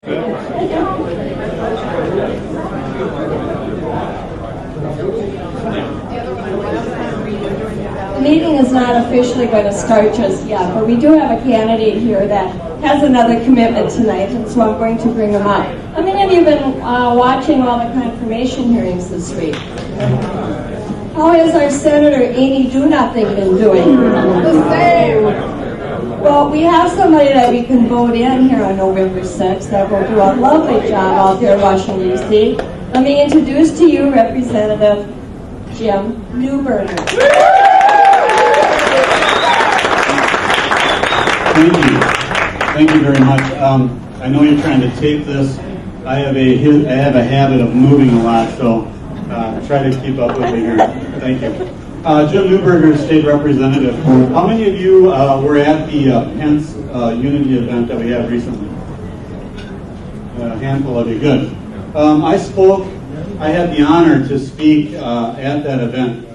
The meeting is not officially going to start just yet, but we do have a candidate here that has another commitment tonight, and so I'm going to bring him up. How many of you have been watching all the confirmation hearings this week? How has our Senator Amy Do-Nothing been doing? The same. Well, we have somebody that we can vote in here on November 6th that will do a lovely job out there in Washington, D.C. Let me introduce to you Representative Jim Newberger. Thank you. Thank you very much. I know you're trying to tape this. I have a habit of moving a lot, so try to keep up with me here. Thank you. Jim Newberger, State Representative. How many of you were at the Pence Unity event that we had recently? A handful of you. Good. I had the honor to speak at that event.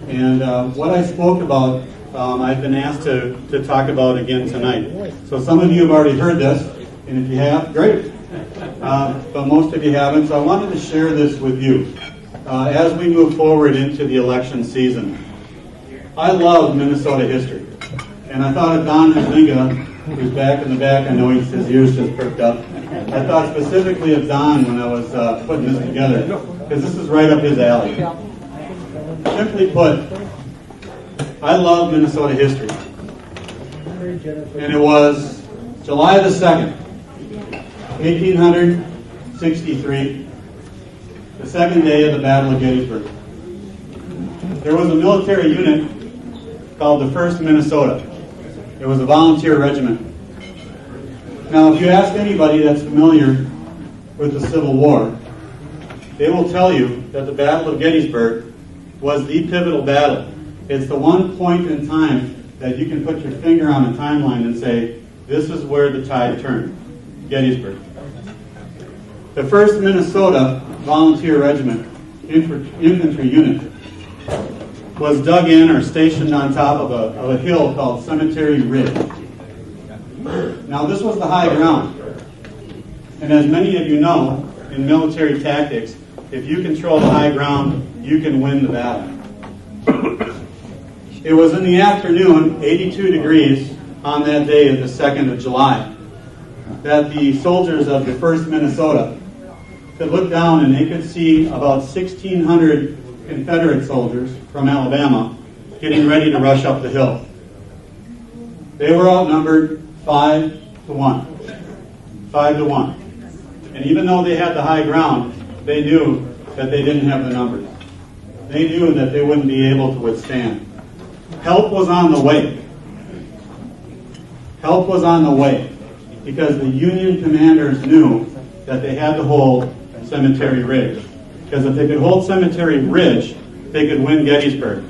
And what I spoke about, I've been asked to talk about again tonight. So some of you have already heard this, and if you have, great. But most of you haven't, so I wanted to share this with you as we move forward into the election season. I love Minnesota history, and I thought of Don Huizinga, who's back in the back. I know his ears just perked up. I thought specifically of Don when I was putting this together, because this is right up his alley. Simply put, I love Minnesota history. And it was July the 2nd, 1863, the second day of the Battle of Gettysburg. There was a military unit called the 1st Minnesota. It was a volunteer regiment. Now, if you ask anybody that's familiar with the Civil War, they will tell you that the Battle of Gettysburg was the pivotal battle. It's the one point in time that you can put your finger on a timeline and say, this is where the tide turned, Gettysburg. The 1st Minnesota Volunteer Regiment infantry unit was dug in or stationed on top of a hill called Cemetery Ridge. Now, this was the high ground. And as many of you know, in military tactics, if you control the high ground, you can win the battle. It was in the afternoon, 82 degrees, on that day of the 2nd of July, that the soldiers of the 1st Minnesota could look down and they could see about 1,600 Confederate soldiers from Alabama getting ready to rush up the hill. They were outnumbered 5-1. 5-1. And even though they had the high ground, they knew that they didn't have the numbers. They knew that they wouldn't be able to withstand. Help was on the way. Help was on the way because the Union commanders knew that they had to hold Cemetery Ridge. Because if they could hold Cemetery Ridge, they could win Gettysburg.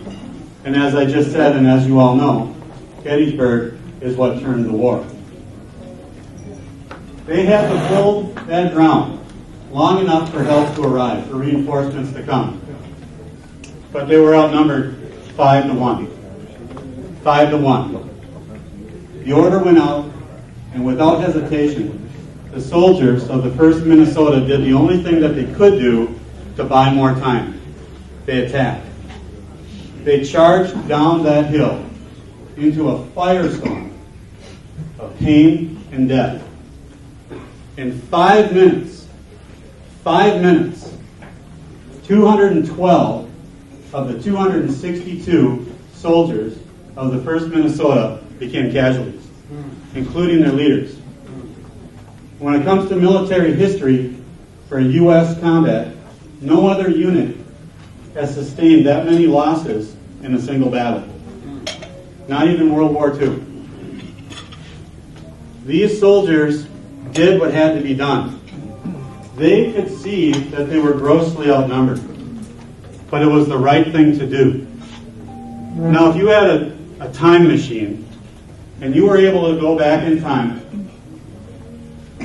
And as I just said, and as you all know, Gettysburg is what turned the war. They had to hold that ground long enough for help to arrive, for reinforcements to come. But they were outnumbered 5-1. 5-1. The order went out, and without hesitation, the soldiers of the 1st Minnesota did the only thing that they could do to buy more time. They attacked. They charged down that hill into a firestorm of pain and death. In 5 minutes, 212 of the 262 soldiers of the 1st Minnesota became casualties, including their leaders. When it comes to military history for U.S. combat, no other unit has sustained that many losses in a single battle. Not even World War II. These soldiers did what had to be done. They could see that they were grossly outnumbered, but it was the right thing to do. Now, if you had a time machine and you were able to go back in time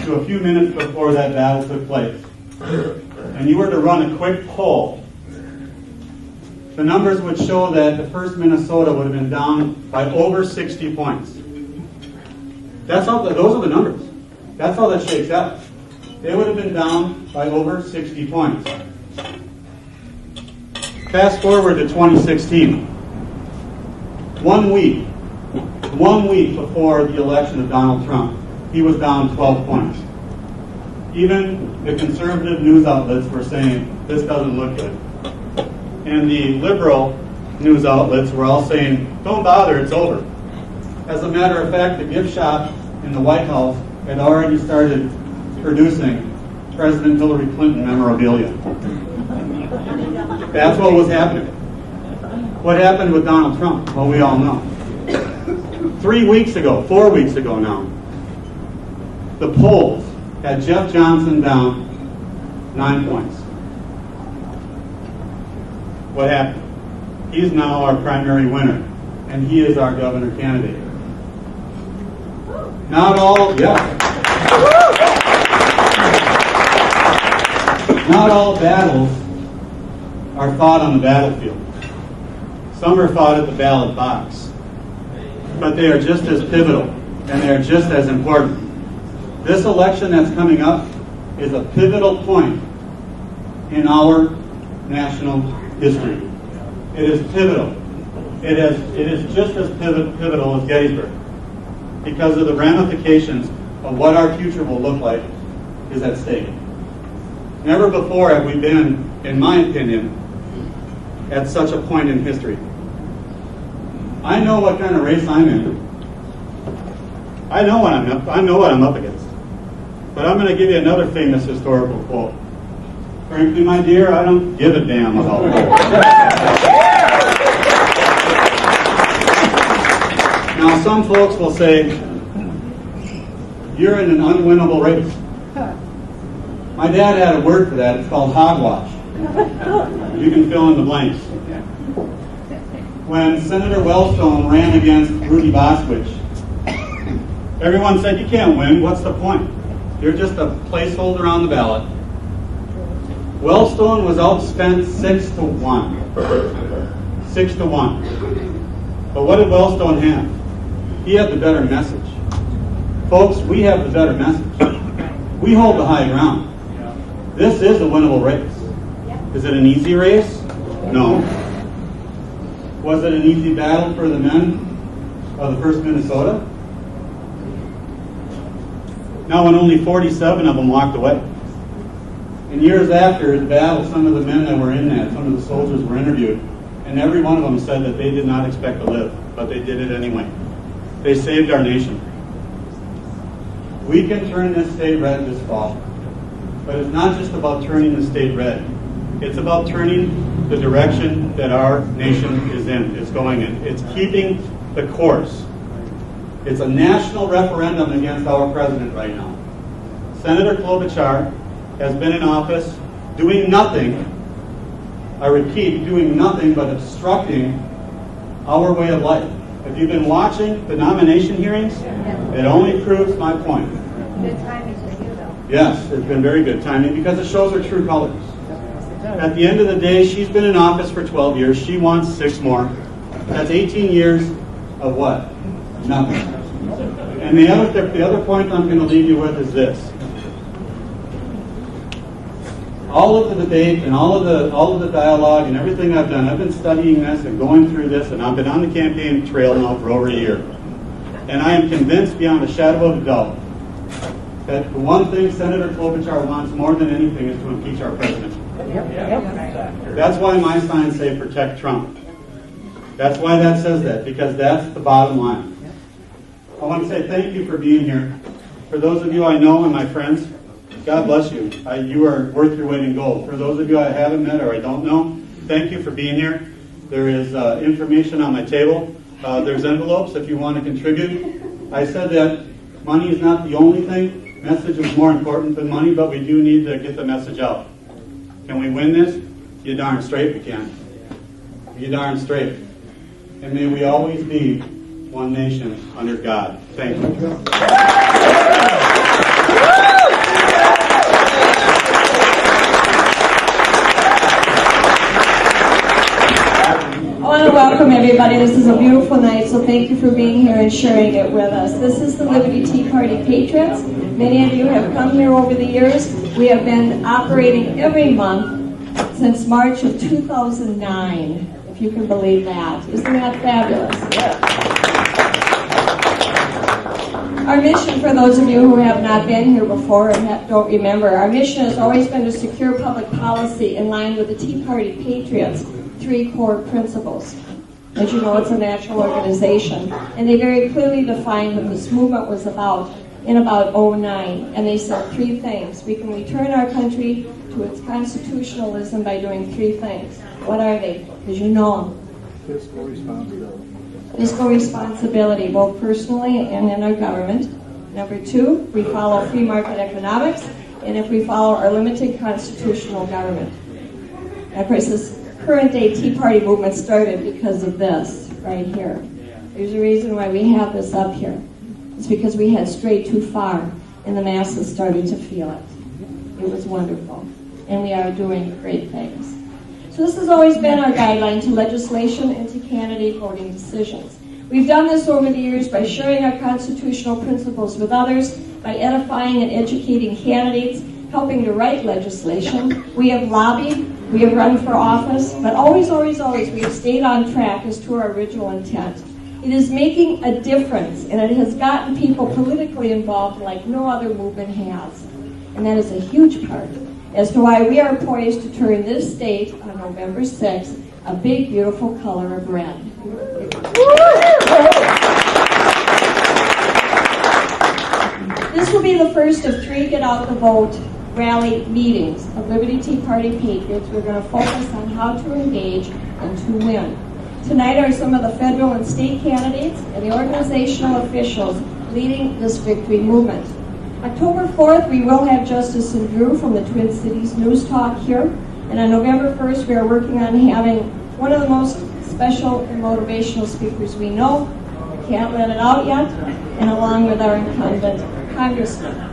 to a few minutes before that battle took place, and you were to run a quick poll, the numbers would show that the 1st Minnesota would have been down by over 60 points. Those are the numbers. That's how that shakes out. they would have been down by over 60 points. Fast forward to 2016. 1 week before the election of Donald Trump, he was down 12 points. Even the conservative news outlets were saying, this doesn't look good. And the liberal news outlets were all saying, don't bother, it's over. As a matter of fact, the gift shop in the White House had already started producing President Hillary Clinton memorabilia. That's what was happening. What happened with Donald Trump? Well, we all know. 4 weeks ago now, the polls had Jeff Johnson down 9 points. What happened? He's now our primary winner, and he is our governor candidate. Not all battles are fought on the battlefield. Some are fought at the ballot box. But they are just as pivotal, and they are just as important. This election that's coming up is a pivotal point in our national history. It is pivotal. It is just as pivotal as Gettysburg, because of the ramifications of what our future will look like is at stake. Never before have we been, in my opinion, at such a point in history. I know what kind of race I'm in. I know what I'm up against. But I'm going to give you another famous historical quote. Frankly, my dear, I don't give a damn about that. Now, some folks will say, you're in an unwinnable race. My dad had a word for that. It's called hogwash. You can fill in the blanks. When Senator Wellstone ran against Rudy Boswich, everyone said, you can't win. What's the point? You're just a placeholder on the ballot. Wellstone was outspent 6-1. 6-1. But what did Wellstone have? He had the better message. Folks, we have the better message. We hold the high ground. This is a winnable race. Is it an easy race? No. Was it an easy battle for the men of the 1st Minnesota? No, when only 47 of them walked away. And years after the battle, some of the men that were in that, some of the soldiers were interviewed, and every one of them said that they did not expect to live, but they did it anyway. They saved our nation. We can turn this state red this fall, but it's not just about turning the state red. It's about turning the direction that our nation is in, is going in. It's keeping the course. It's a national referendum against our president right now. Senator Klobuchar has been in office doing nothing, I repeat, doing nothing but obstructing our way of life. If you've been watching the nomination hearings, it only proves my point. Good timing for you, though. Yes, it's been very good timing because it shows her true colors. At the end of the day, she's been in office for 12 years. She wants 6 more. That's 18 years of what? Nothing. And the other point I'm going to leave you with is this. All of the debate and all of the dialogue and everything I've done, I've been studying this and going through this, and I've been on the campaign trail now for over a year. And I am convinced beyond a shadow of a doubt that the one thing Senator Klobuchar wants more than anything is to impeach our president. That's why my signs say protect Trump. That's why that says that, because that's the bottom line. I want to say thank you for being here. For those of you I know and my friends, God bless you. You are worth your weight in gold. For those of you I haven't met or I don't know, thank you for being here. There is information on my table. There's envelopes if you want to contribute. I said that money is not the only thing. Message is more important than money, but we do need to get the message out. Can we win this? You darn straight we can. You darn straight. And may we always be one nation under God. Thank you. I want to welcome everybody. This is a beautiful night, so thank you for being here and sharing it with us. This is the Liberty Tea Party Patriots. Many of you have come here over the years. We have been operating every month since March of 2009, if you can believe that. Isn't that fabulous? Our mission, for those of you who have not been here before and don't remember, our mission has always been to secure public policy in line with the Tea Party Patriots' 3 core principles. As you know, it's a national organization, and they very clearly defined what this movement was about in about '09, and they said 3 things. We can return our country to its constitutionalism by doing 3 things. What are they? Because you know them. Fiscal responsibility. Fiscal responsibility, both personally and in our government. Number 2, we follow free market economics, and if we follow our limited constitutional government. And of course, this current day Tea Party movement started because of this right here. There's a reason why we have this up here. It's because we had strayed too far, and the masses started to feel it. It was wonderful, and we are doing great things. So this has always been our guideline to legislation and to candidate voting decisions. We've done this over the years by sharing our constitutional principles with others, by edifying and educating candidates, helping to write legislation. We have lobbied, we have run for office, but always, always, always we have stayed on track as to our original intent. It is making a difference, and it has gotten people politically involved like no other movement has. And that is a huge part as to why we are poised to turn this state on November 6th a big, beautiful color of red. This will be the first of 3 Get Out the Vote rally meetings of Liberty Tea Party Patriots. We're going to focus on how to engage and to win. Tonight are some of the federal and state candidates and the organizational officials leading this victory movement. October 4th, we will have Justice and Drew from the Twin Cities News Talk here. And on November 1st, we are working on having one of the most special and motivational speakers we know. I can't let it out yet. And along with our incumbent Congressman.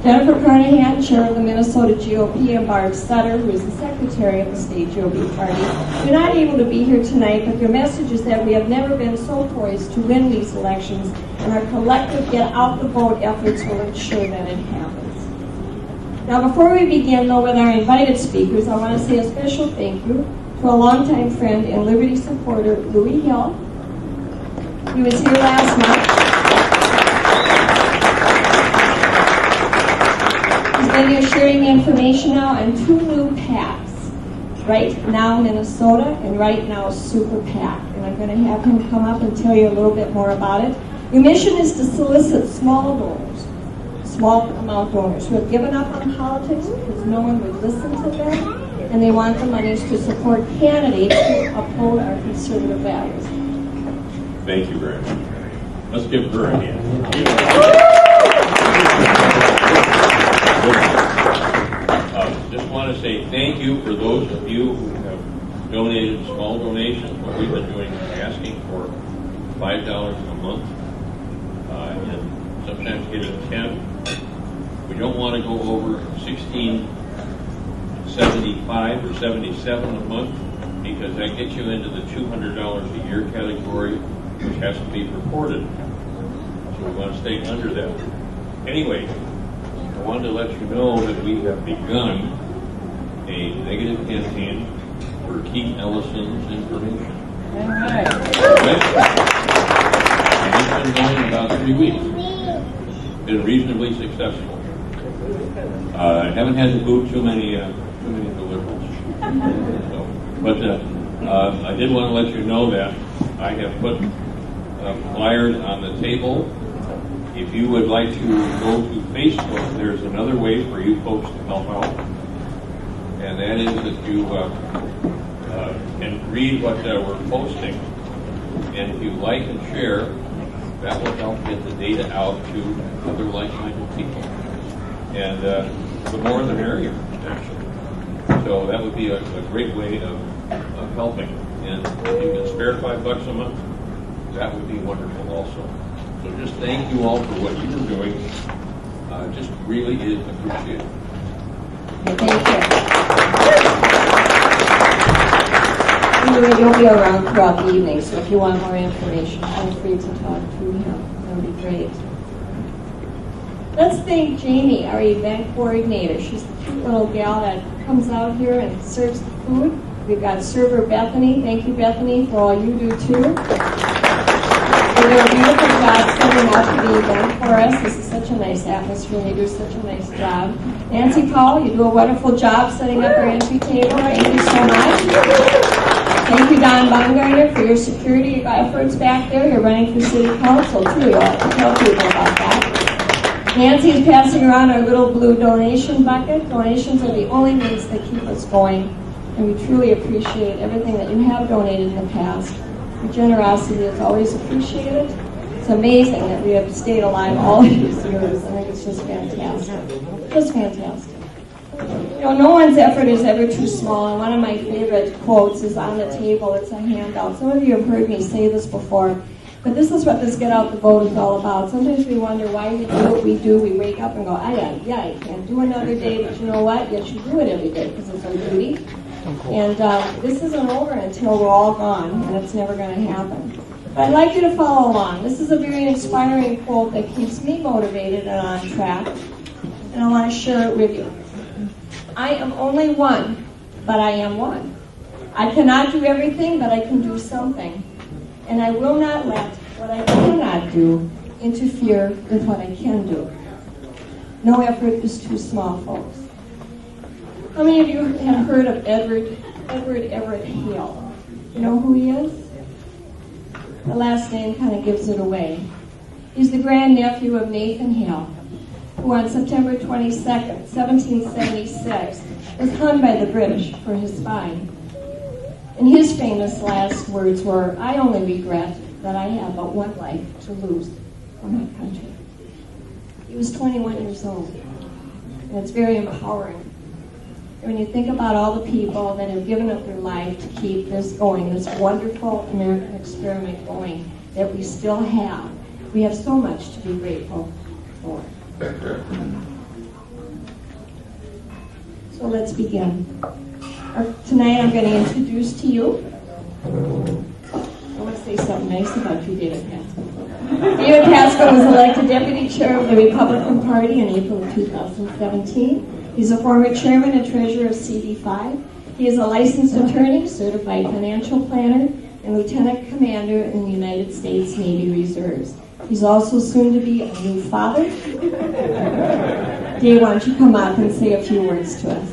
Jennifer Carnahan, chair of the Minnesota GOP, and Barb Sutter, who is the secretary of the state GOP party, they're not able to be here tonight, but their message is that we have never been so poised to win these elections, and our collective Get Out the Vote efforts will ensure that it happens. Now, before we begin, though, with our invited speakers, I want to say a special thank you to a longtime friend and Liberty supporter, Louis Hill. He was here last month. And you're sharing information now on 2 new PACs, Right Now Minnesota and Right Now Super PAC. And I'm going to have him come up and tell you a little bit more about it. Your mission is to solicit small donors, small amount donors who have given up on politics because no one would listen to them, and they want the monies to support candidates who uphold our conservative values. Thank you very much. Let's give her a hand. Just want to say thank you for those of you who have donated small donations. What we've been doing is asking for $5 a month, and sometimes get it 10. We don't want to go over $16.75 or $77 a month, because that gets you into the $200 a year category, which has to be reported. So we want to stay under that. Anyway, I wanted to let you know that we have begun a negative campaign for Keith Ellison's information. All right. And it's been going about 3 weeks. Been reasonably successful. I haven't had to boot too many of the liberals. But I did want to let you know that I have put flyers on the table. If you would like to go to Facebook, there's another way for you folks to help out, and that is that you can read what we're posting, and if you like and share, that will help get the data out to other like-minded people. And the more the merrier, actually. So that would be a great way of helping. And if you can spare $5 a month, that would be wonderful also. So just thank you all for what you are doing. Just really is appreciated. Thank you. Anyway, you'll be around throughout the evening, so if you want more information, feel free to talk to him. That would be great. Let's thank Jamie, our event coordinator. She's the cute little gal that comes out here and serves the food. We've got server Bethany. Thank you, Bethany, for all you do, too. They do a beautiful job setting up the event for us. This is such a nice atmosphere. You do such a nice job. Nancy Powell, you do a wonderful job setting up our entry table. Thank you so much. Thank you, Don Baumgartner, for your security efforts back there. You're running for city council, too. You'll have to tell people about that. Nancy is passing around our little blue donation bucket. Donations are the only means that keep us going, and we truly appreciate everything that you have donated in the past. Your generosity is always appreciated. It's amazing that we have stayed alive all these years. I think it's just fantastic. Just fantastic. You know, no one's effort is ever too small, and one of my favorite quotes is on the table. It's a handout. Some of you have heard me say this before, but this is what this Get Out the Vote is all about. Sometimes we wonder why we do what we do. We wake up and go, I can't do another day, but you know what? Yes, you do it every day because it's our duty. And this isn't over until we're all gone, and it's never going to happen. But I'd like you to follow along. This is a very inspiring quote that keeps me motivated and on track, and I want to share it with you. I am only one, but I am one. I cannot do everything, but I can do something. And I will not let what I cannot do interfere with what I can do. No effort is too small, folks. How many of you have heard of Edward Everett Hale? You know who he is? The last name kind of gives it away. He's the grandnephew of Nathan Hale, who on September 22nd, 1776, was hung by the British for his spine. And his famous last words were, I only regret that I have but one life to lose for my country. He was 21 years old, and it's very empowering. When you think about all the people that have given up their life to keep this going, this wonderful American experiment going, that we still have, we have so much to be grateful for. So let's begin. Tonight I'm going to introduce to you, I want to say something nice about you, David Pasco. David Pasco was elected Deputy Chair of the Republican Party in April of 2017. He's a former chairman and treasurer of CD5. He is a licensed attorney, certified financial planner, and lieutenant commander in the United States Navy Reserves. He's also soon to be a new father. Dave, why don't you come up and say a few words to us?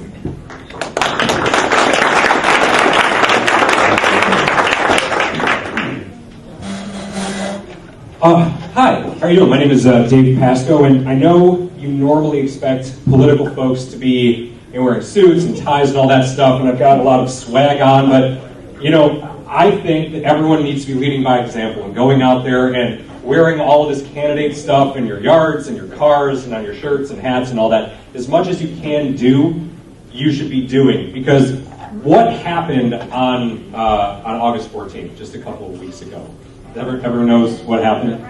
Hi, how are you doing? My name is Dave Pasco, and I know you normally expect political folks to be wearing suits and ties and all that stuff, and I've got a lot of swag on, but, you know, I think that everyone needs to be leading by example and going out there and wearing all of this candidate stuff in your yards and your cars and on your shirts and hats and all that. As much as you can do, you should be doing, because what happened on August 14th, just a couple of weeks ago? Everyone knows what happened. The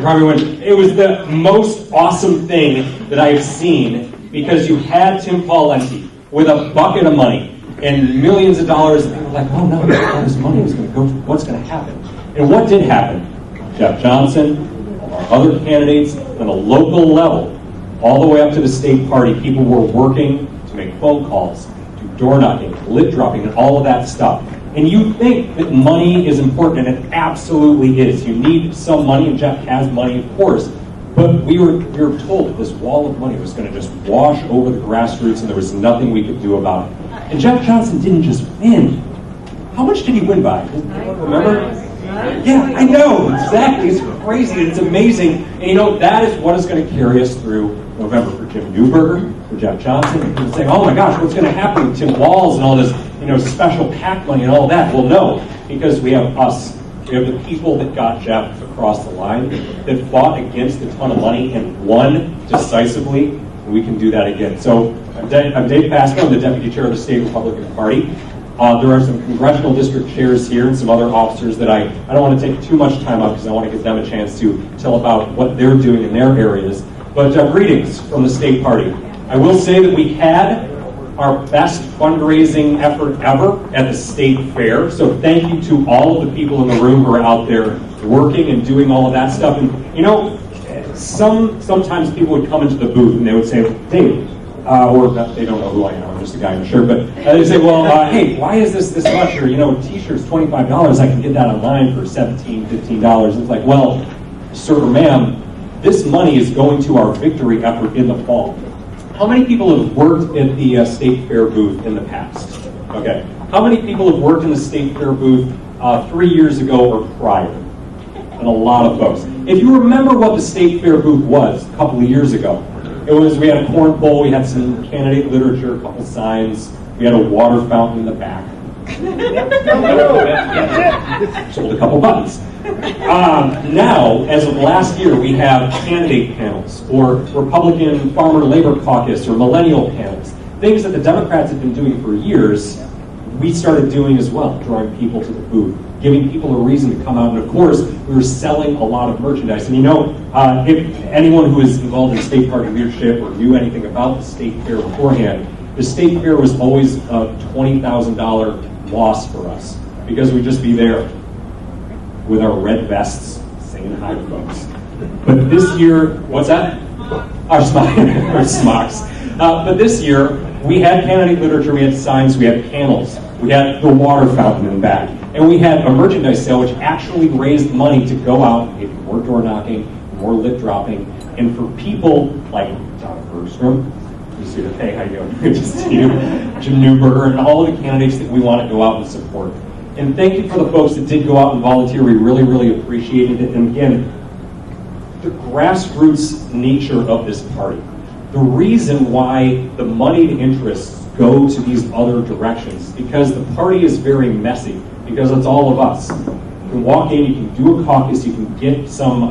primary win. It was the most awesome thing that I've seen, because you had Tim Pawlenty with a bucket of money and millions of dollars, and they were like, oh no, all this money was going to go, what's going to happen? And what did happen? Jeff Johnson, our other candidates on the local level, all the way up to the state party, people were working to make phone calls, do door knocking, lip dropping, and all of that stuff. And you think that money is important, and it absolutely is. You need some money, and Jeff has money, of course. But we were told that this wall of money was going to just wash over the grassroots, and there was nothing we could do about it. And Jeff Johnson didn't just win. How much did he win by? Remember? Yeah, I know, exactly. It's crazy, and it's amazing. And you know, that is what is going to carry us through November for Jim Newberger, for Jeff Johnson. And people saying, oh my gosh, what's going to happen with Tim Walz and all this, special PAC money and all that? Well, no, because we have us. We have the people that got Jeff across the line, that fought against a ton of money and won decisively, and we can do that again. So I'm Dave Pasco. I'm the Deputy Chair of the State Republican Party. There are some congressional district chairs here and some other officers that I don't want to take too much time up, because I want to give them a chance to tell about what they're doing in their areas. But greetings from the state party. I will say that we had our best fundraising effort ever at the state fair. So thank you to all of the people in the room who are out there working and doing all of that stuff. And you know, sometimes people would come into the booth and they would say, Dave, or they don't know who I am, I'm just a guy in a shirt, but they say, well, hey, why is this much? Or, you know, t-shirts, $25, I can get that online for $17, $15. It's like, well, sir or ma'am, this money is going to our victory effort in the fall. How many people have worked at the State Fair booth in the past? Okay. How many people have worked in the State Fair booth 3 years ago or prior? And a lot of folks. If you remember what the State Fair booth was a couple of years ago, we had a corn bowl, we had some candidate literature, a couple signs, we had a water fountain in the back. Sold a couple buttons. Now, as of last year, we have candidate panels, or Republican Farmer Labor Caucus, or millennial panels. Things that the Democrats have been doing for years, we started doing as well, drawing people to the booth, giving people a reason to come out. And of course, we were selling a lot of merchandise. And you know, if anyone who is involved in state party leadership or knew anything about the state fair beforehand, the state fair was always a $20,000 loss for us, because we'd just be there with our red vests saying hi to folks. But this year, what's that? Our smocks. But this year, we had candidate literature, we had signs, we had panels, we had the water fountain in the back, and we had a merchandise sale which actually raised money to go out and get more door knocking, more lip dropping, and for people like Donna Bergstrom, you see the hey, how you doing? Good to see you. Jim Newberger, and all of the candidates that we want to go out and support. And thank you for the folks that did go out and volunteer. We really, really appreciated it. And again, the grassroots nature of this party, the reason why the moneyed interests go to these other directions, because the party is very messy, because it's all of us. You can walk in, you can do a caucus, you can get some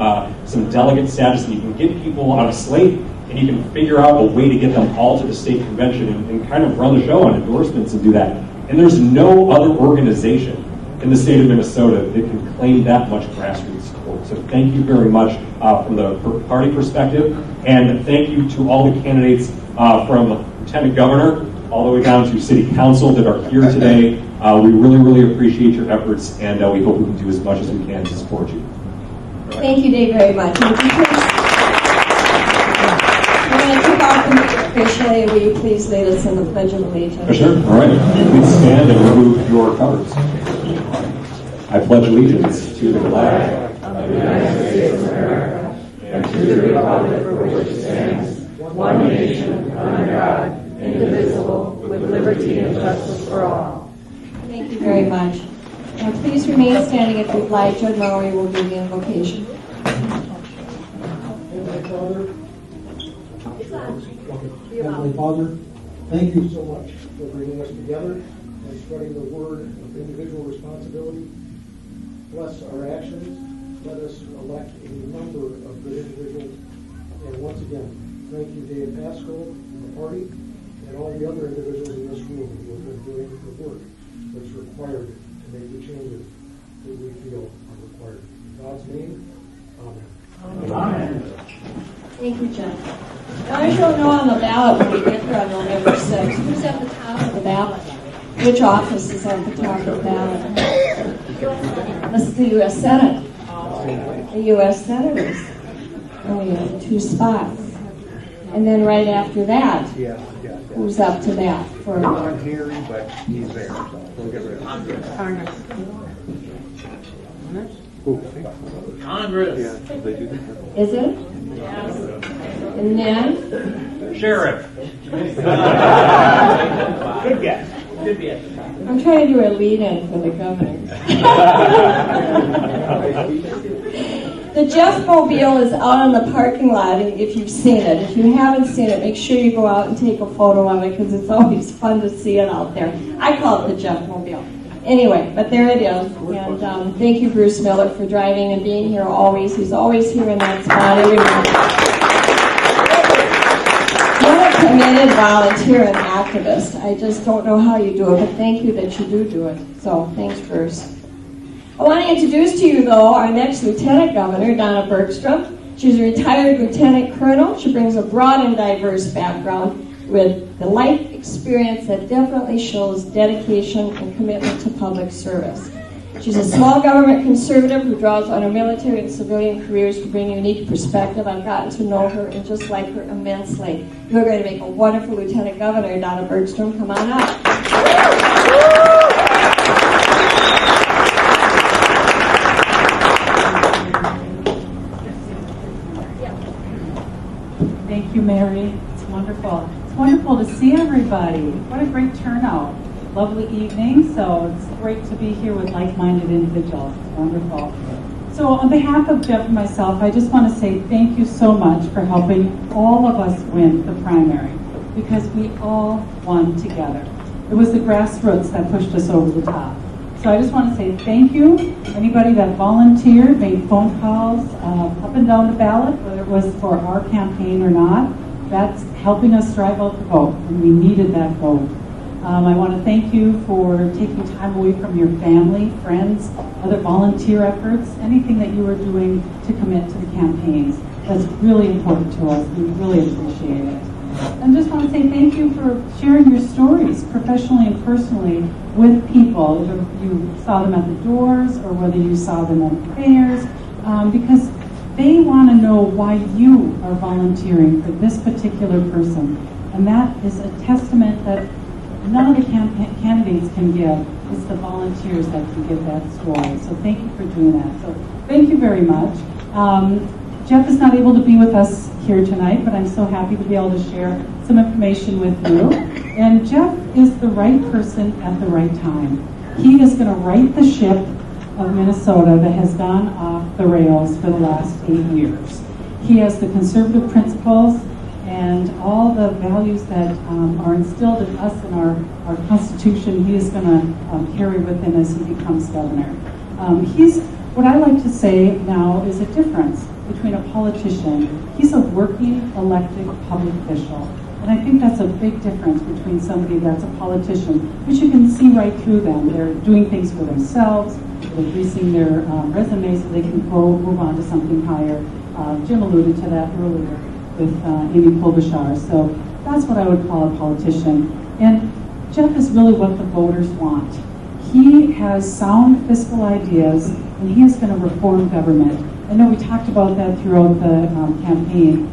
delegate status, and you can get people on a slate, and you can figure out a way to get them all to the state convention and kind of run the show on endorsements and do that. And there's no other organization in the state of Minnesota that can claim that much grassroots support. So thank you very much from the party perspective, and thank you to all the candidates from Lieutenant Governor all the way down to City Council that are here today. We really, really appreciate your efforts, and we hope we can do as much as we can to support you. Thank you, Dave, very much. We're going to kick off the meeting officially. Will you please lead us in the Pledge of Allegiance? Sure. All right. Please stand and remove your covers. I pledge allegiance to the flag of the United States of America and to the republic for which it stands, one nation, under God, indivisible, with liberty and justice for all. Thank you very much. Now please remain standing if you'd like. Judge Murray will give the invocation. Heavenly Father, thank you so much for bringing us together and spreading the word of individual responsibility. Bless our actions. Let us elect a number of good individuals. And once again, thank you, Dave Pascal, and the party, and all the other individuals in this room who have been doing the work that's required to make the changes that we feel are required. In God's name, amen. Amen. Thank you, Jen. Now, I don't know on the ballot when we get there on November 6th. Who's at the top of the ballot? Which office is at the top of the ballot? This is the U.S. Senate. The U.S. Senators. Oh, yeah, 2 spots. And then right after that, who's up to that? For Harry, but he's there, so we'll get rid of him. Congress. Is it? Yes. And then? Sheriff. Good guess. Good guess. I'm trying to do a lead-in for the governor. The Jeff Mobile is out on the parking lot if you've seen it. If you haven't seen it, make sure you go out and take a photo of it because it's always fun to see it out there. I call it the Jeff Mobile. Anyway, but there it is. And thank you, Bruce Miller, for driving and being here always. He's always here in that spot every morning. You're a committed volunteer and activist. I just don't know how you do it, but thank you that you do it. So thanks, Bruce. I want to introduce to you, though, our next Lieutenant Governor, Donna Bergstrom. She's a retired Lieutenant Colonel. She brings a broad and diverse background. with the life experience that definitely shows dedication and commitment to public service. She's a small government conservative who draws on her military and civilian careers to bring a unique perspective. I've gotten to know her and just like her immensely. You're going to make a wonderful Lieutenant Governor. Donna Bergstrom, come on up. Thank you, Mary. It's wonderful. It's wonderful to see everybody. What a great turnout. Lovely evening, so it's great to be here with like-minded individuals. It's wonderful. So on behalf of Jeff and myself, I just want to say thank you so much for helping all of us win the primary, because we all won together. It was the grassroots that pushed us over the top. So I just want to say thank you. Anybody that volunteered, made phone calls up and down the ballot, whether it was for our campaign or not, that's helping us drive out the vote, and we needed that vote. I want to thank you for taking time away from your family, friends, other volunteer efforts, anything that you are doing to commit to the campaigns. That's really important to us. We really appreciate it. And just want to say thank you for sharing your stories professionally and personally with people, whether you saw them at the doors or whether you saw them at the fairs, because they want to know why you are volunteering for this particular person. And that is a testament that none of the candidates can give. It's the volunteers that can give that story. So thank you for doing that. So thank you very much. Jeff is not able to be with us here tonight, but I'm so happy to be able to share some information with you. And Jeff is the right person at the right time. He is going to right the ship of Minnesota that has gone off the rails for the last 8 years. He has the conservative principles and all the values that are instilled in us in our Constitution. He is going to carry with him as he becomes governor. What I like to say now is a difference between a politician. He's a working elected public official. And I think that's a big difference between somebody that's a politician, which you can see right through them. They're doing things for themselves, they're greasing their resume so they can move on to something higher. Jim alluded to that earlier with Amy Klobuchar. So that's what I would call a politician. And Jeff is really what the voters want. He has sound fiscal ideas, and he is going to reform government. I know we talked about that throughout the campaign.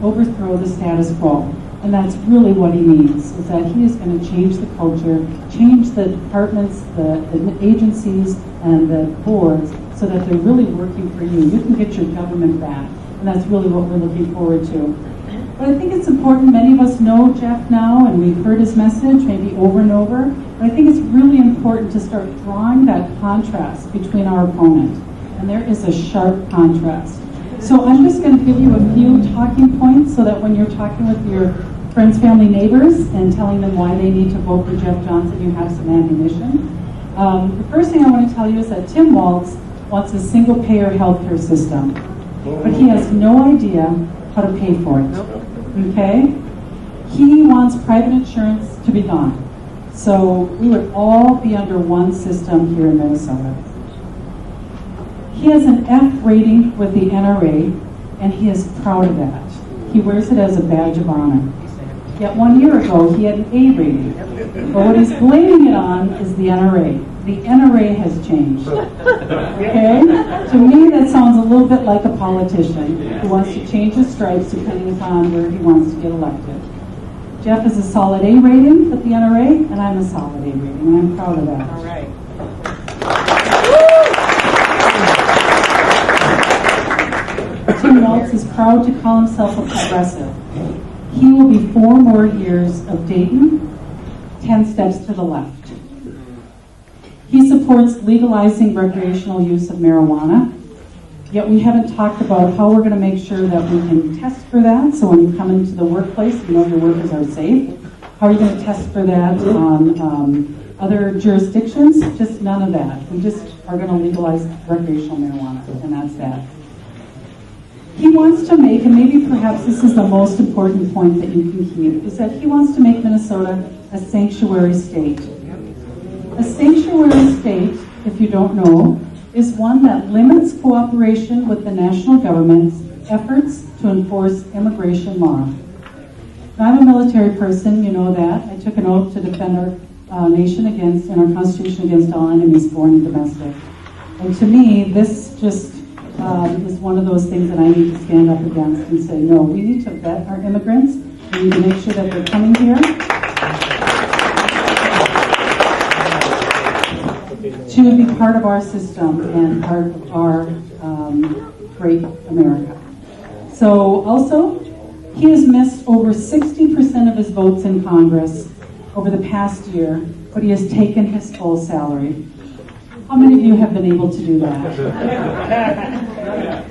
Overthrow the status quo. And that's really what he means, is that he is going to change the culture, change the departments, the agencies, and the boards so that they're really working for you. You can get your government back. And that's really what we're looking forward to. But I think it's important, many of us know Jeff now, and we've heard his message maybe over and over, but I think it's really important to start drawing that contrast between our opponent. And there is a sharp contrast. So I'm just going to give you a few talking points so that when you're talking with your friends, family, neighbors, and telling them why they need to vote for Jeff Johnson, you have some ammunition. The first thing I want to tell you is that Tim Walz wants a single-payer healthcare system, but he has no idea how to pay for it. Okay? He wants private insurance to be gone. So we would all be under one system here in Minnesota. He has an F rating with the NRA, and he is proud of that. He wears it as a badge of honor. Yet 1 year ago, he had an A rating. But what he's blaming it on is the NRA. The NRA has changed. Okay? To me, that sounds a little bit like a politician who wants to change his stripes depending upon where he wants to get elected. Jeff is a solid A rating with the NRA, and I'm a solid A rating, and I'm proud of that. All right. Tim Walz is proud to call himself a progressive. He will be 4 more years of Dayton, 10 steps to the left. He supports legalizing recreational use of marijuana, yet we haven't talked about how we're going to make sure that we can test for that, so when you come into the workplace, you know your workers are safe. How are you going to test for that on other jurisdictions? Just none of that. We just are going to legalize recreational marijuana, and that's that. He wants to make, and maybe perhaps this is the most important point that you can keep, is that he wants to make Minnesota a sanctuary state. A sanctuary state, if you don't know, is one that limits cooperation with the national government's efforts to enforce immigration law. Now, I'm a military person, you know that. I took an oath to defend our nation against, and our Constitution against all enemies, foreign and domestic. And to me, this just is one of those things that I need to stand up against and say, no, we need to vet our immigrants. We need to make sure that they're coming here to be part of our system and part of our great America. So also, he has missed over 60% of his votes in Congress over the past year, but he has taken his full salary. How many of you have been able to do that?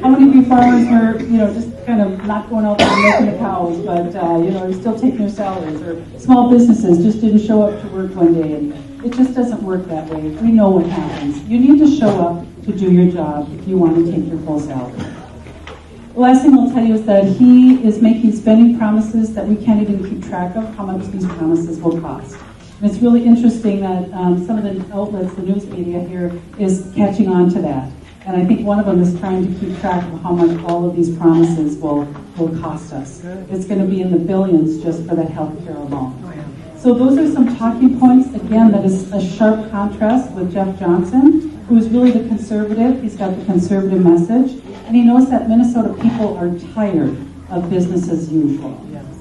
How many of you farmers were, just kind of not going out there and milking the cows, but, you're still taking your salaries? Or small businesses just didn't show up to work one day, and it just doesn't work that way. We know what happens. You need to show up to do your job if you want to take your full salary. The last thing I'll tell you is that he is making spending promises that we can't even keep track of how much these promises will cost. And it's really interesting that some of the outlets, the news media here, is catching on to that. And I think one of them is trying to keep track of how much all of these promises will cost us. It's going to be in the billions just for that health care alone. So those are some talking points. Again, that is a sharp contrast with Jeff Johnson, who is really the conservative. He's got the conservative message. And he knows that Minnesota people are tired of business as usual.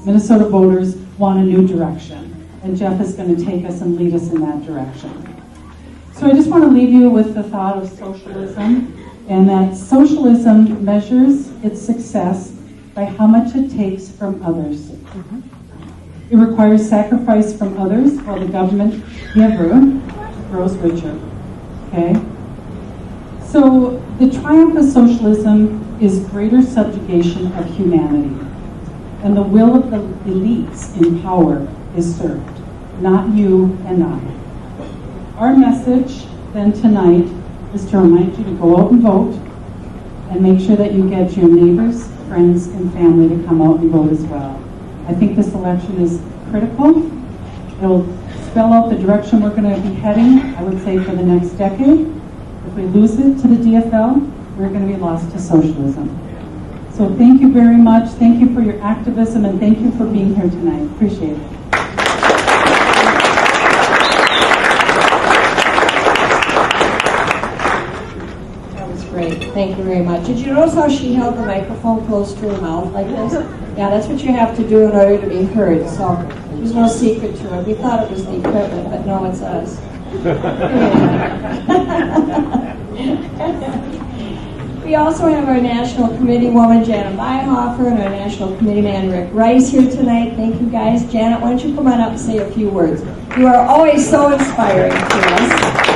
Minnesota voters want a new direction. And Jeff is going to take us and lead us in that direction. So I just want to leave you with the thought of socialism, and that socialism measures its success by how much it takes from others. It requires sacrifice from others while the government giver grows richer. Okay? So the triumph of socialism is greater subjugation of humanity, and the will of the elites in power is served, not you and I. Our message then tonight is to remind you to go out and vote, and make sure that you get your neighbors, friends, and family to come out and vote as well. I think this election is critical. It'll spell out the direction we're going to be heading, I would say, for the next decade. If we lose it to the DFL, we're going to be lost to socialism. So thank you very much. Thank you for your activism, and thank you for being here tonight. Appreciate it. Great, thank you very much. Did you notice how she held the microphone close to her mouth like this? Yeah, that's what you have to do in order to be heard. So there's no secret to it. We thought it was the equipment, but no, it's us. We also have our National Committee woman, Janet Byhofer, and our National Committee man, Rick Rice, here tonight. Thank you, guys. Janet, why don't you come on up and say a few words? You are always so inspiring to us.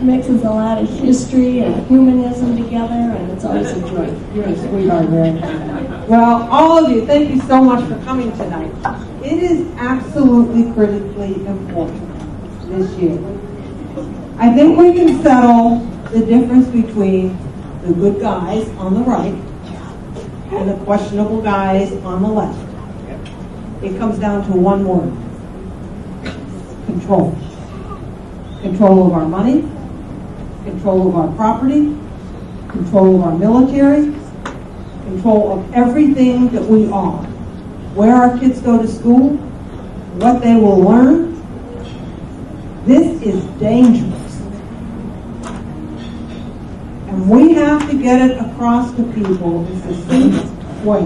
Mixes a lot of history and humanism together, and it's always a joy. You're a sweetheart, Rick. Well, all of you, thank you so much for coming tonight. It is absolutely critically important this year. I think we can settle the difference between the good guys on the right and the questionable guys on the left. It comes down to one word: control. Control of our money, control of our property, control of our military, control of everything that we are. Where our kids go to school, what they will learn. This is dangerous. And we have to get it across to people in a succinct way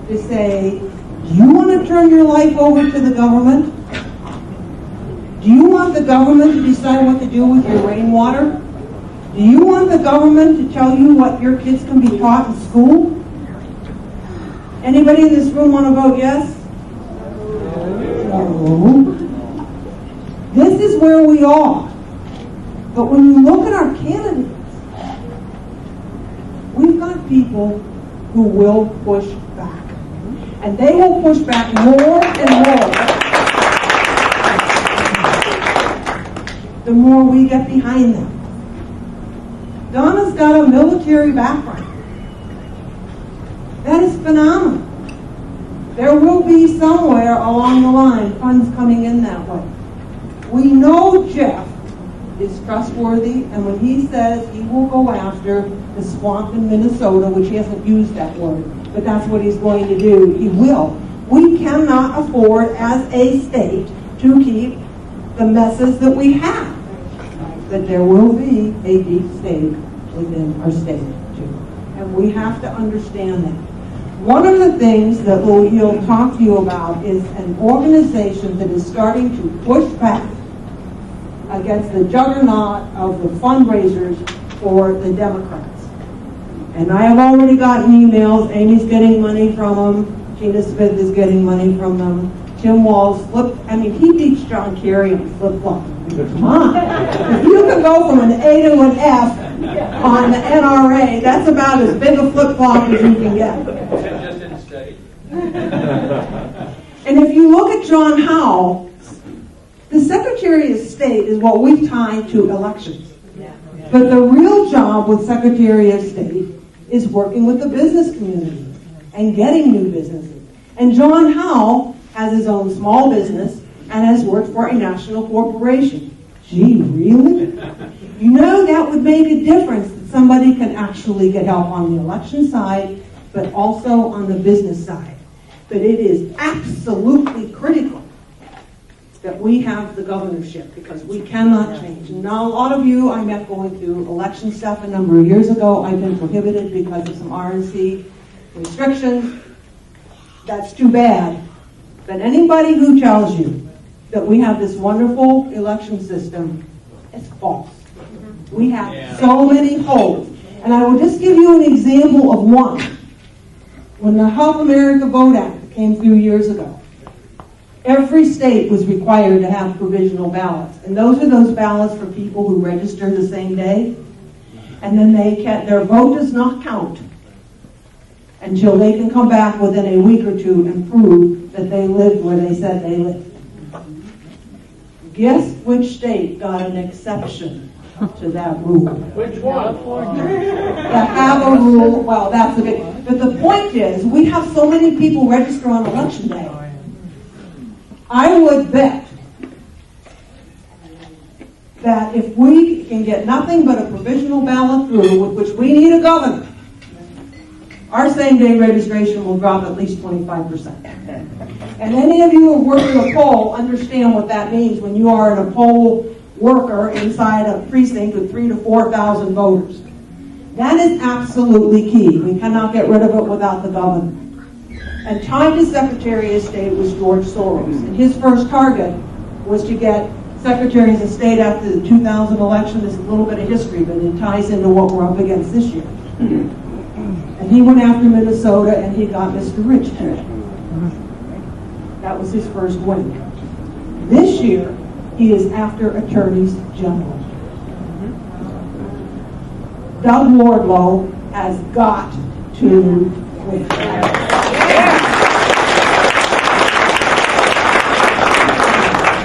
to say, do you want to turn your life over to the government? Do you want the government to decide what to do with your rainwater? Do you want the government to tell you what your kids can be taught in school? Anybody in this room want to vote yes? No. This is where we are. But when you look at our candidates, we've got people who will push back. And they will push back more and more the more we get behind them. Donna's got a military background. That is phenomenal. There will be somewhere along the line funds coming in that way. We know Jeff is trustworthy, and when he says he will go after the swamp in Minnesota, which he hasn't used that word, but that's what he's going to do, he will. We cannot afford as a state to keep the messes that we have. But there will be a deep state within our state, too. And we have to understand that. One of the things that he'll talk to you about is an organization that is starting to push back against the juggernaut of the fundraisers for the Democrats. And I have already gotten emails. Amy's getting money from them. Gina Smith is getting money from them. Tim Walz he beats John Kerry on flip-flop. Come on. If you can go from an A to an F on the NRA, that's about as big a flip-flop as you can get. Just didn't study. And if you look at John Howe, the Secretary of State is what we've tied to elections. But the real job with Secretary of State is working with the business community and getting new businesses. And John Howe has his own small business and has worked for a national corporation. Gee, really? You know, that would make a difference that somebody can actually get help on the election side, but also on the business side. But it is absolutely critical that we have the governorship, because we cannot change. Now, a lot of you I met going through election stuff a number of years ago. I've been prohibited because of some RNC restrictions. That's too bad. But anybody who tells you that we have this wonderful election system is false. We have so many holes. And I will just give you an example of one. When the Help America Vote Act came through years ago, every state was required to have provisional ballots. And those are those ballots for people who register the same day. And then their vote does not count until they can come back within a week or two and prove that they lived where they said they lived. Guess which state got an exception to that rule? Which one? The have a rule, well, that's a bit. But the point is, we have so many people register on election day. I would bet that if we can get nothing but a provisional ballot through, with which we need a governor, our same-day registration will drop at least 25%. And any of you who work in a poll understand what that means when you are a poll worker inside a precinct with 3,000 to 4,000 voters. That is absolutely key. We cannot get rid of it without the governor. And tied to Secretary of State was George Soros. And his first target was to get secretaries of state after the 2000 election. There's a little bit of history, but it ties into what we're up against this year. And he went after Minnesota, and he got Mr. Rich too. That was his first win. This year, he is after attorneys general. Doug Wardlow has got to win.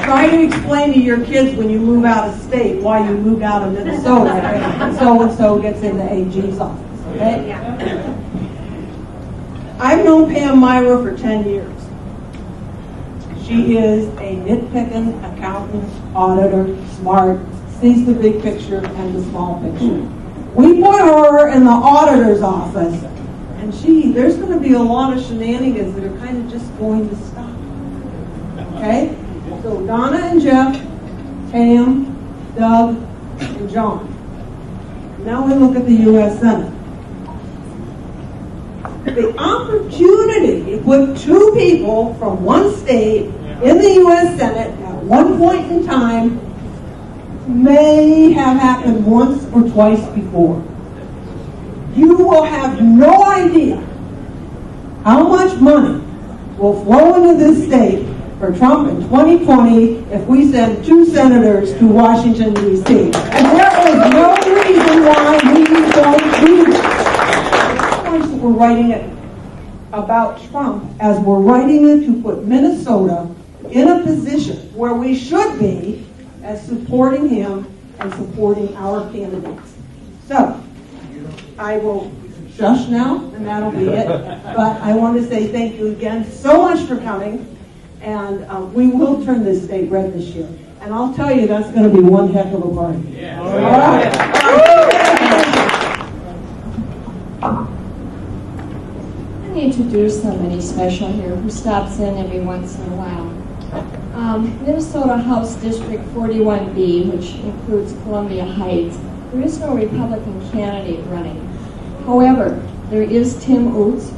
Try to explain to your kids when you move out of state why you moved out of Minnesota and so gets into AG's office. Okay? I've known Pam Myra for 10 years. She is a nitpicking accountant, auditor, smart, sees the big picture and the small picture. We put her in the auditor's office, and there's going to be a lot of shenanigans that are kind of just going to stop. Okay? So Donna and Jeff, Pam, Doug, and John. Now we look at the U.S. Senate. The opportunity to put two people from one state in the U.S. Senate at one point in time may have happened once or twice before. You will have no idea how much money will flow into this state for Trump in 2020 if we send two senators to Washington, D.C. And there is no reason why we don't do that. Of course, we're writing it about Trump as we're writing it to put Minnesota in a position where we should be as supporting him and supporting our candidates. So, I will shush now, and that'll be it. But I want to say thank you again so much for coming, and we will turn this state red this year. And I'll tell you, that's going to be one heck of a party. Yeah. All right. Let me introduce somebody special here who stops in every once in a while. Minnesota House District 41B, which includes Columbia Heights, there is no Republican candidate running. However, there is Tim Oots,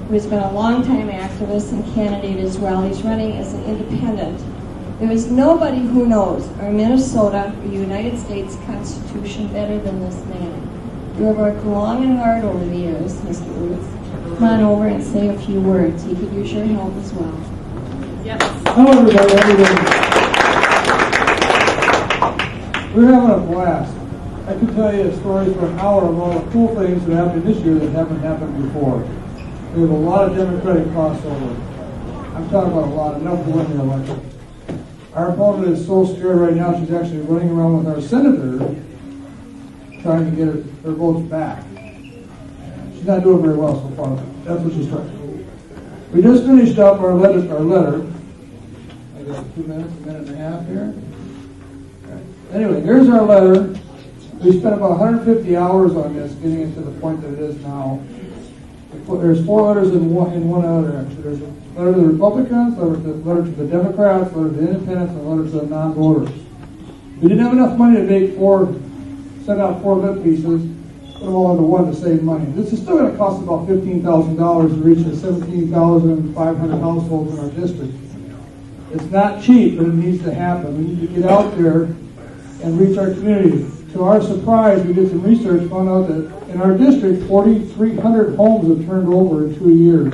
who has been a longtime activist and candidate as well. He's running as an independent. There is nobody who knows our Minnesota or United States Constitution better than this man. You have worked long and hard over the years, Mr. Oots. Come on over and say a few words. He could use your help as well. Yes. Hello, everybody. We're having a blast. I could tell you stories for an hour of all the cool things that happened this year that haven't happened before. We have a lot of Democratic crossover. I'm talking about a lot, enough to win the election. Our opponent is so scared right now, she's actually running around with our senator trying to get her votes back. She's not doing very well so far. That's what she's trying to do. We just finished up our letter. I got 2 minutes, a minute and a half here. Okay. Anyway, here's our letter. We spent about 150 hours on this, getting it to the point that it is now. There's 4 letters in one other, actually. There's a letter to the Republicans, letter to the Democrats, letter to the Independents, and a letter to the non-voters. We didn't have enough money to send out 4 lit pieces, put them all into one to save money. This is still going to cost about $15,000 to reach the 17,500 households in our district. It's not cheap, but it needs to happen. We need to get out there and reach our community. To our surprise, we did some research, found out that in our district, 4,300 homes have turned over in 2 years.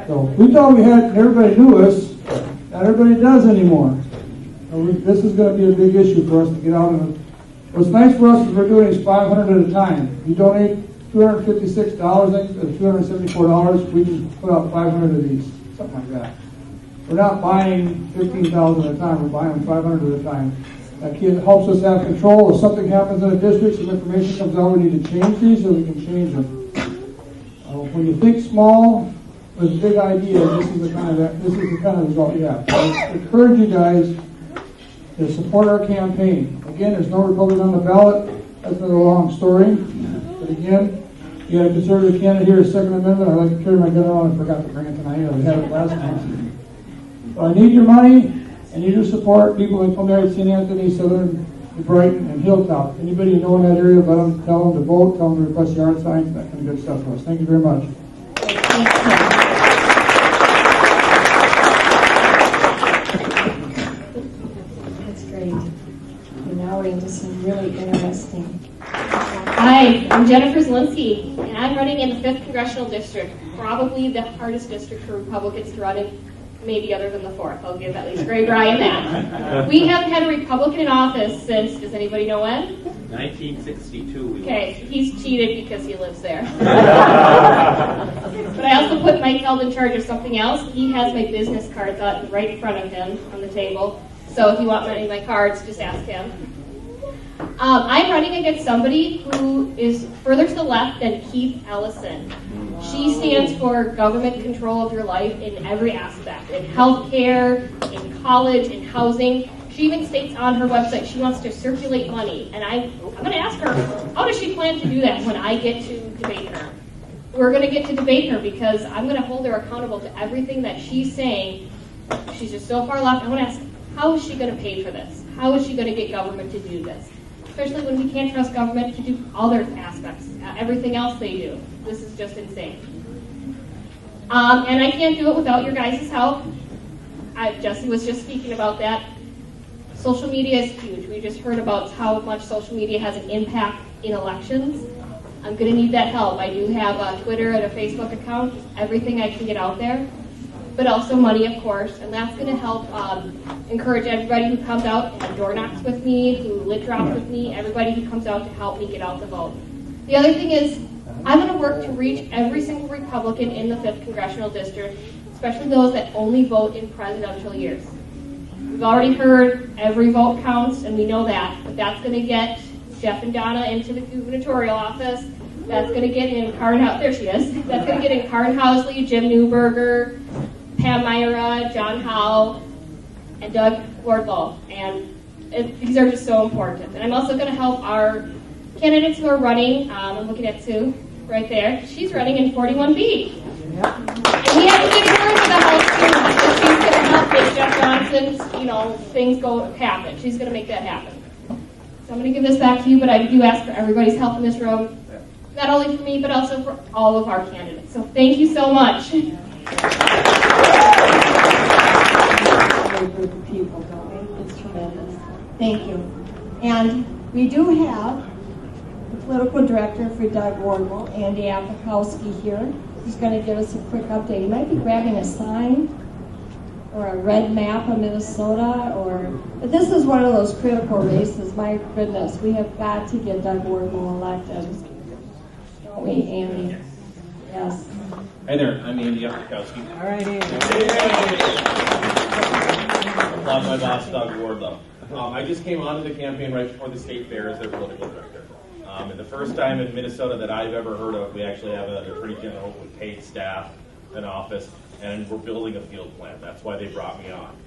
So we thought we had, everybody knew us, not everybody does anymore. So this is going to be a big issue for us to get out of. What's nice for us is we're doing is 500 at a time. You donate $256, or $274, we can put out 500 of these, something like that. We're not buying 15,000 at a time, we're buying 500 at a time. That helps us have control. If something happens in a district, some information comes out, we need to change these so we can change them. When you think small with big ideas, this is the kind of result you have. So I encourage you guys to support our campaign. Again, there's no Republican on the ballot. That's another long story. But again, you got a conservative candidate here, a Second Amendment. I like to carry my gun around. I forgot to bring it tonight. We had it last month. So I need your money. I need your support. People in Columbia, St. Anthony, Southern, Brighton, and Hilltop. Anybody you know in that area, tell them to vote, tell them to request yard signs, that kind of good stuff for us. Thank you very much. That's great. And now we're into some really interesting. Hi, I'm Jennifer Zielinski, and I'm running in the 5th Congressional District, probably the hardest district for Republicans to run in, maybe other than the 4th. I'll give at least Ray Bryan that. We haven't had a Republican in office since, does anybody know when? 1962. Okay, he's cheated because he lives there. But I also put Mike Held in charge of something else. He has my business cards out right in front of him on the table. So if you want any of my cards, just ask him. I'm running against somebody who is further to the left than Keith Ellison. She stands for government control of your life in every aspect, in healthcare, in college, in housing. She even states on her website she wants to circulate money. And I'm going to ask her, how does she plan to do that when I get to debate her? We're going to get to debate her because I'm going to hold her accountable to everything that she's saying. She's just so far left. I want to ask, how is she going to pay for this? How is she going to get government to do this? Especially when we can't trust government to do other aspects, everything else they do. This is just insane. And I can't do it without your guys' help. Jesse was just speaking about that. Social media is huge. We just heard about how much social media has an impact in elections. I'm going to need that help. I do have a Twitter and a Facebook account, everything I can get out there. But also money, of course, and that's going to help encourage everybody who comes out and door knocks with me, who lit drops with me, everybody who comes out to help me get out the vote. The other thing is, I'm going to work to reach every single Republican in the 5th Congressional District, especially those that only vote in presidential years. We've already heard every vote counts, and we know that, but that's going to get Jeff and Donna into the gubernatorial office. That's going to get in there she is. That's going to get in Karn Housley, Jim Newberger, Pam Myra, John Howe, and Doug Wardlow. And these are just so important. And I'm also going to help our candidates who are running. I'm looking at Sue right there. She's running in 41B. And we have to give her the help too, because she's going to help make Jeff Johnson's, things happen. She's going to make that happen. So I'm going to give this back to you, but I do ask for everybody's help in this room, not only for me, but also for all of our candidates. So thank you so much. Great group of people, don't we? It's tremendous. Thank you. And we do have the political director for Doug Wardlow, Andy Apikowski, here. He's going to give us a quick update. He might be grabbing a sign or a red map of Minnesota, but this is one of those critical races. My goodness, we have got to get Doug Wardlow elected. Don't we, Andy? Yes. Hi there, I'm Andy Apikowski. All right, Andy. Applaud my boss, Doug Wardlow. I just came onto the campaign right before the state fair as their political director. And the first time in Minnesota that I've ever heard of, we actually have an attorney general with paid staff, an office, and we're building a field plan. That's why they brought me on.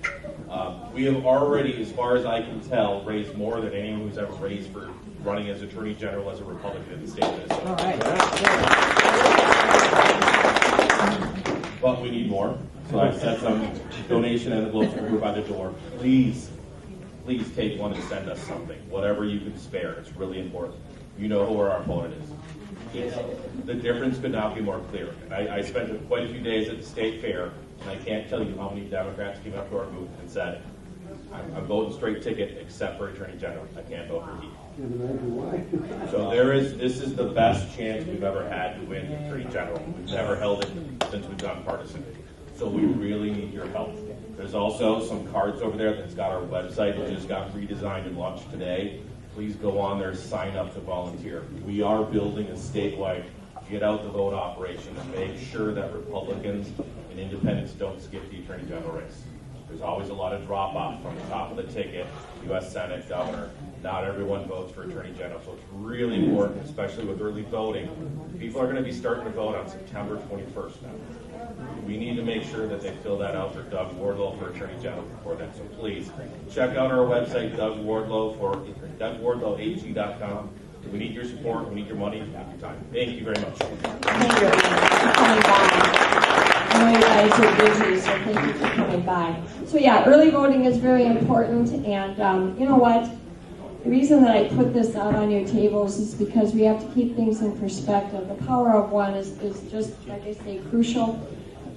We have already, as far as I can tell, raised more than anyone who's ever raised for running as attorney general as a Republican in the state of Minnesota. All right. But we need more. So I've set some donation envelopes by the door. Please take one and send us something, whatever you can spare. It's really important. You know who our opponent is. The difference could not be more clear. And I spent quite a few days at the state fair, and I can't tell you how many Democrats came up to our booth and said, I'm voting straight ticket except for Attorney General. I can't vote for he. So this is the best chance we've ever had to win Attorney General. We've never held it since we've gone partisan. So we really need your help. There's also some cards over there that's got our website. It just got redesigned and launched today. Please go on there, sign up to volunteer. We are building a statewide get out the vote operation and make sure that Republicans and independents don't skip the Attorney General race. There's always a lot of drop off from the top of the ticket, U.S. Senate, Governor. Not everyone votes for Attorney General, so it's really important, especially with early voting. People are going to be starting to vote on September 21st now. We need to make sure that they fill that out for Doug Wardlow for Attorney General before that. So please check out our website, Doug Wardlow, for DougWardlowAG.com. We need your support. We need your money. We need your time. Thank you very much. Thank you for coming by. I know you guys are busy, so thank you for coming by. So yeah, early voting is very important, and you know what? The reason that I put this out on your tables is because we have to keep things in perspective. The power of one is just, like I say, crucial.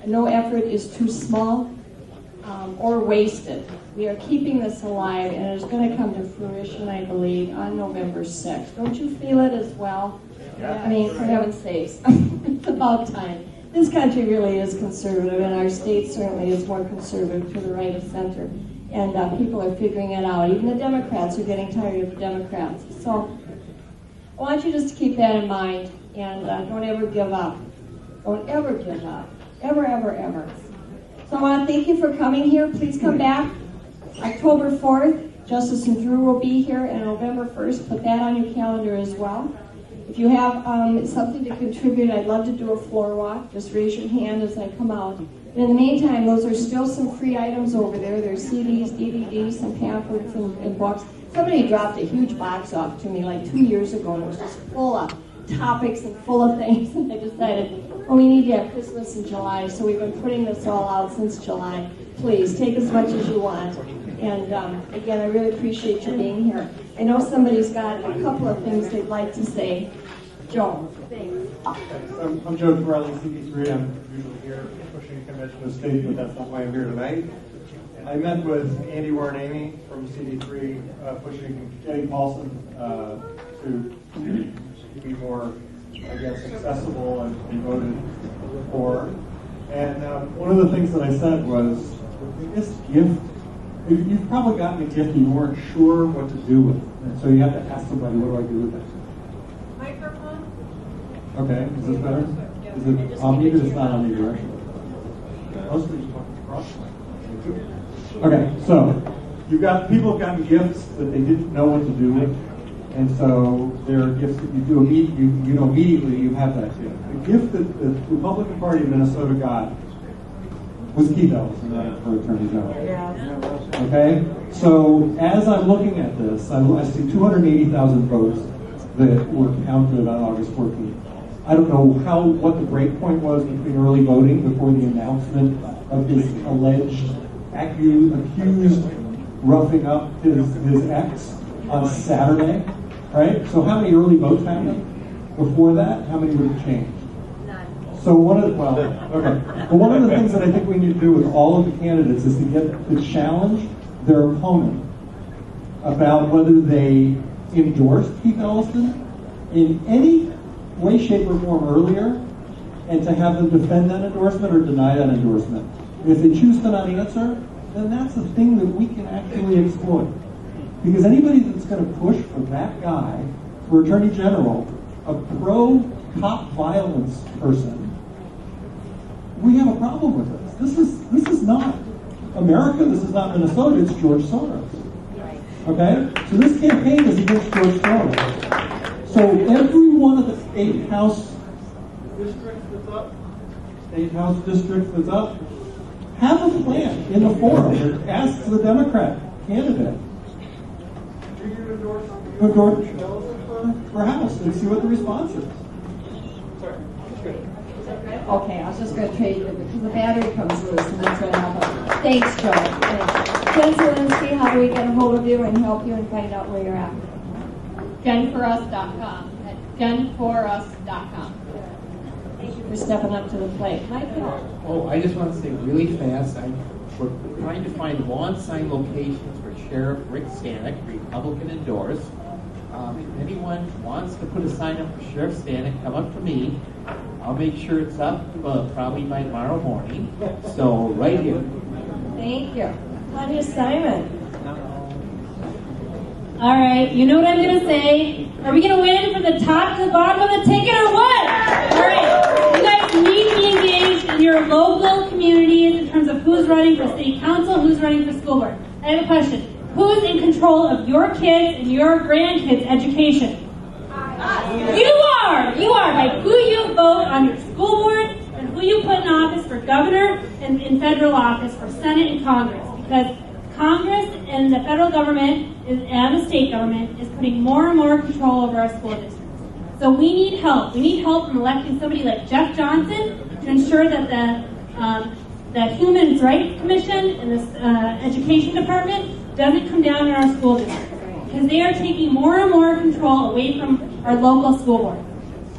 No effort is too small or wasted. We are keeping this alive, and it's going to come to fruition, I believe, on November 6th. Don't you feel it as well? I mean, for heaven's sakes, it's about time. This country really is conservative, and our state certainly is more conservative to the right of center. And people are figuring it out. Even the Democrats are getting tired of the Democrats. So I want you just to keep that in mind, and don't ever give up. Don't ever give up. Ever, ever, ever. So I want to thank you for coming here. Please come back. October 4th, Justice Drew will be here, and November 1st. Put that on your calendar as well. If you have something to contribute, I'd love to do a floor walk. Just raise your hand as I come out. And in the meantime, those are still some free items over there. There's CDs, DVDs, some pamphlets, and books. Somebody dropped a huge box off to me like 2 years ago, and it was just full of topics and full of things. And I decided, well, we need to have Christmas in July, so we've been putting this all out since July. Please, take as much as you want. And again, I really appreciate you being here. I know somebody's got a couple of things they'd like to say. Joe, thanks. I'm Joe Corrali, CD3. I'm usually here pushing a convention of state, but that's not why I'm here tonight. I met with Andy Warren-Amy from CD3, pushing Jenny Paulson to be more, I guess, accessible and voted for. And one of the things that I said was, the biggest gift, you've probably gotten a gift and you weren't sure what to do with it. And so you have to ask somebody, what do I do with it? Microphone? Okay, is this better? Is it on me, but it's not on me direction? Mostly just talking across. Okay, so people have gotten gifts that they didn't know what to do with, and so there are gifts that you do immediately you have that gift. The gift that the Republican Party of Minnesota got was Keith Ellison running for Attorney General. Okay? So as I'm looking at this, I see 280,000 votes that were counted on August 14th. I don't know what the break point was between early voting before the announcement of his alleged accused roughing up his ex on Saturday, right? So how many early votes happened before that? How many would have changed? So one of the things that I think we need to do with all of the candidates is to challenge their opponent about whether they endorsed Keith Ellison in any way, shape, or form earlier, and to have them defend that endorsement or deny that endorsement. If they choose to not answer, then that's a thing that we can actually exploit. Because anybody that's going to push for that guy for Attorney General, a pro-cop violence person, we have a problem with this. This is not America. This is not Minnesota. It's George Soros. Okay? So this campaign is against George Soros. So every one of the state house districts that's up, have a plan in the forum that asks the Democrat candidate to endorse for House and see what the response is. Okay, I was just going to trade you because the battery comes loose and that's what happened. Thanks, Joe. Thanks. Jen Zielinski, how do we get a hold of you and help you and find out where you're at? genforus.com. At genforus.com. Thank you for stepping up to the plate. Michael. Oh, I just want to say really fast, we're trying to find lawn sign locations for Sheriff Rick Stanek, Republican endorsed. If anyone wants to put a sign up for Sheriff Stanek, come up to me. I'll make sure it's up probably by tomorrow morning. So, right here. Thank you. Claudia Simon. All right, you know what I'm going to say. Are we going to win from the top to the bottom of the ticket or what? All right, you guys need to be engaged in your local communities in terms of who's running for city council, who's running for school board. I have a question. Who's in control of your kids and your grandkids' education? You are by who you vote on your school board and who you put in office for governor and in federal office for Senate and Congress. Because Congress and the federal government and the state government is putting more and more control over our school districts. So we need help. We need help from electing somebody like Jeff Johnson to ensure that the Human Rights Commission and the Education Department doesn't come down in our school districts. Because they are taking more and more control away from our local school board.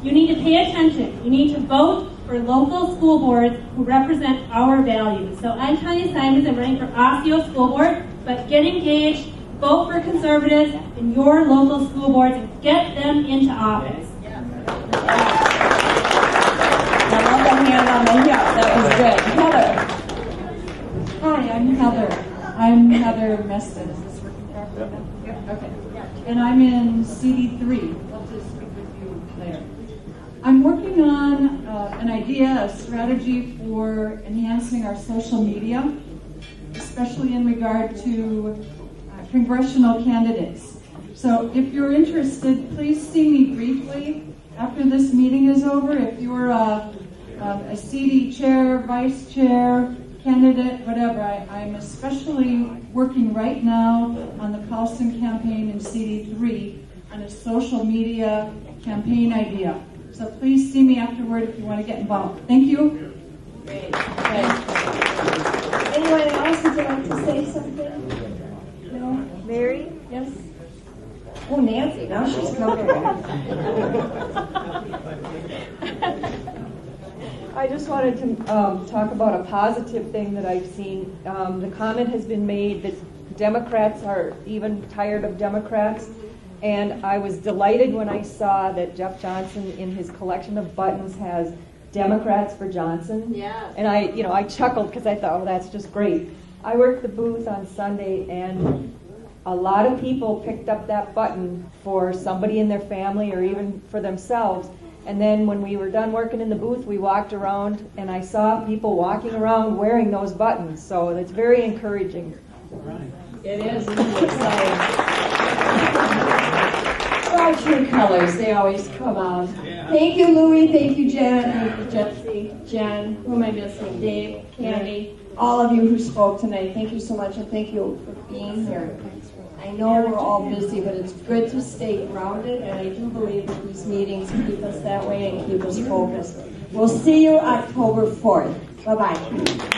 You need to pay attention. You need to vote for local school boards who represent our values. So I'm Tanya Simons. I'm running for Osseo School Board, but get engaged, vote for conservatives in your local school boards, and get them into office. I love the hand on the hip. That was good. Heather. Hi, I'm Heather. I'm Heather Meston. Is this working properly now? Yep. Okay. And I'm in CD3. I'll just speak with you later. I'm working on an idea, a strategy for enhancing our social media, especially in regard to congressional candidates. So if you're interested, please see me briefly after this meeting is over. If you're a CD chair, vice chair, candidate, whatever, I'm especially working right now on the Paulson campaign in CD3 on a social media campaign idea. So please see me afterward if you want to get involved. Thank you. Great. Anyone else would like to say something? No? Mary? Yes? Oh, Nancy, now she's coming. I just wanted to talk about a positive thing that I've seen. The comment has been made that Democrats are even tired of Democrats. And I was delighted when I saw that Jeff Johnson in his collection of buttons has Democrats for Johnson. Yeah. And I chuckled because I thought, oh, that's just great. I worked the booth on Sunday and a lot of people picked up that button for somebody in their family or even for themselves. And then when we were done working in the booth, we walked around and I saw people walking around wearing those buttons. So it's very encouraging. It is exciting. Our true colors, they always come out. Thank you, Louie. Thank you, Jen. Thank you, Jesse. Jen. Who am I missing? Dave, Candy. all of you who spoke tonight. Thank you so much, and thank you for being here. I know we're all busy, but it's good to stay grounded, and I do believe that these meetings keep us that way and keep us focused. We'll see you October 4th. Bye-bye.